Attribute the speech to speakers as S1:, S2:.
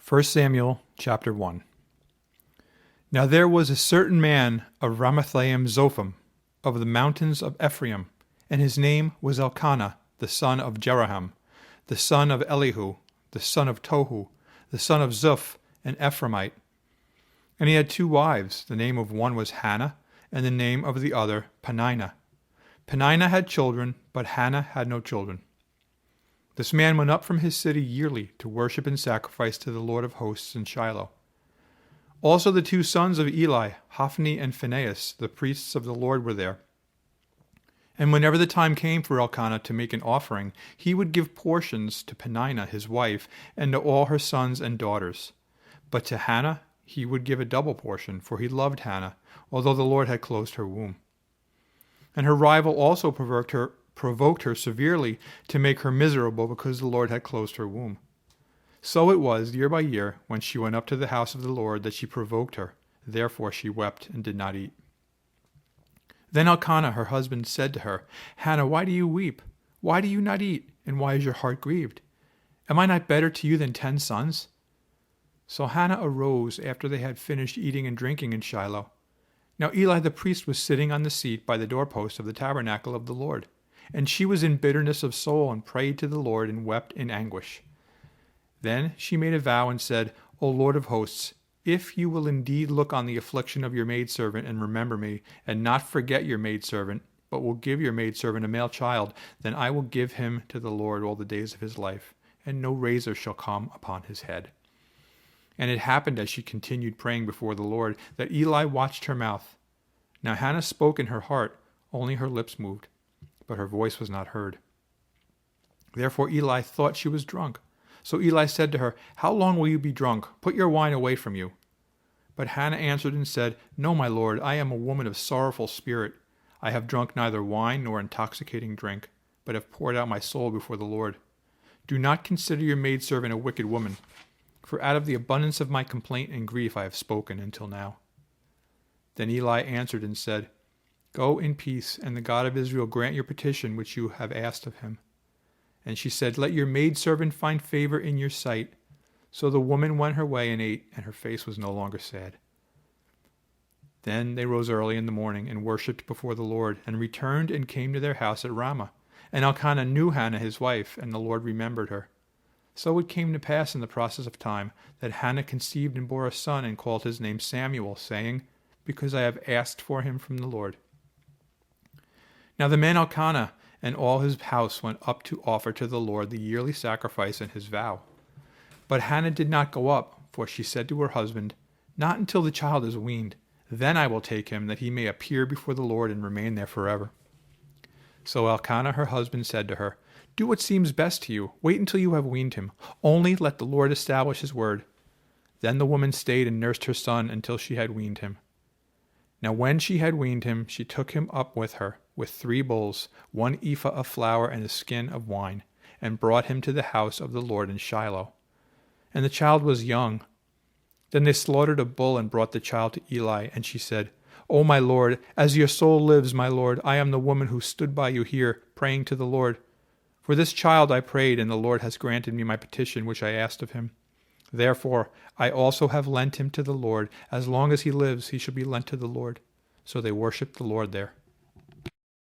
S1: 1 Samuel chapter 1. Now there was a certain man of Ramathaim Zophim, of the mountains of Ephraim, and his name was Elkanah, the son of Jeraham, the son of Elihu, the son of Tohu, the son of Zuph, an Ephraimite. And he had 2 wives. The name of one was Hannah, and the name of the other Peninnah. Peninnah had children, but Hannah had no children. This man went up from his city yearly to worship and sacrifice to the Lord of hosts in Shiloh. Also the 2 sons of Eli, Hophni and Phinehas, the priests of the Lord, were there. And whenever the time came for Elkanah to make an offering, he would give portions to Peninnah his wife, and to all her sons and daughters. But to Hannah he would give a double portion, for he loved Hannah, although the Lord had closed her womb. And her rival also provoked her severely to make her miserable, because the Lord had closed her womb. So it was, year by year, when she went up to the house of the Lord, that she provoked her. Therefore she wept and did not eat. Then Elkanah her husband said to her, Hannah, why do you weep? Why do you not eat? And why is your heart grieved? Am I not better to you than 10 sons? So Hannah arose after they had finished eating and drinking in Shiloh. Now Eli the priest was sitting on the seat by the doorpost of the tabernacle of the Lord. And she was in bitterness of soul, and prayed to the Lord, and wept in anguish. Then she made a vow and said, O Lord of hosts, if you will indeed look on the affliction of your maidservant, and remember me, and not forget your maidservant, but will give your maidservant a male child, then I will give him to the Lord all the days of his life, and no razor shall come upon his head. And it happened, as she continued praying before the Lord, that Eli watched her mouth. Now Hannah spoke in her heart, only her lips moved, but her voice was not heard. Therefore Eli thought she was drunk. So Eli said to her, How long will you be drunk? Put your wine away from you. But Hannah answered and said, No, my lord, I am a woman of sorrowful spirit. I have drunk neither wine nor intoxicating drink, but have poured out my soul before the Lord. Do not consider your maidservant a wicked woman, for out of the abundance of my complaint and grief I have spoken until now. Then Eli answered and said, Go in peace, and the God of Israel grant your petition which you have asked of him. And she said, Let your maidservant find favor in your sight. So the woman went her way and ate, and her face was no longer sad. Then they rose early in the morning and worshipped before the Lord, and returned and came to their house at Ramah. And Elkanah knew Hannah his wife, and the Lord remembered her. So it came to pass in the process of time that Hannah conceived and bore a son, and called his name Samuel, saying, Because I have asked for him from the Lord. Now the man Elkanah and all his house went up to offer to the Lord the yearly sacrifice and his vow. But Hannah did not go up, for she said to her husband, Not until the child is weaned. Then I will take him, that he may appear before the Lord and remain there forever. So Elkanah her husband said to her, Do what seems best to you. Wait until you have weaned him. Only let the Lord establish his word. Then the woman stayed and nursed her son until she had weaned him. Now when she had weaned him, she took him up with her, with 3 bulls, 1 ephah of flour, and a skin of wine, and brought him to the house of the Lord in Shiloh. And the child was young. Then they slaughtered a bull and brought the child to Eli, and she said, O my Lord, as your soul lives, my Lord, I am the woman who stood by you here, praying to the Lord. For this child I prayed, and the Lord has granted me my petition which I asked of him. Therefore I also have lent him to the Lord. As long as he lives, he shall be lent to the Lord. So they worshipped the Lord there.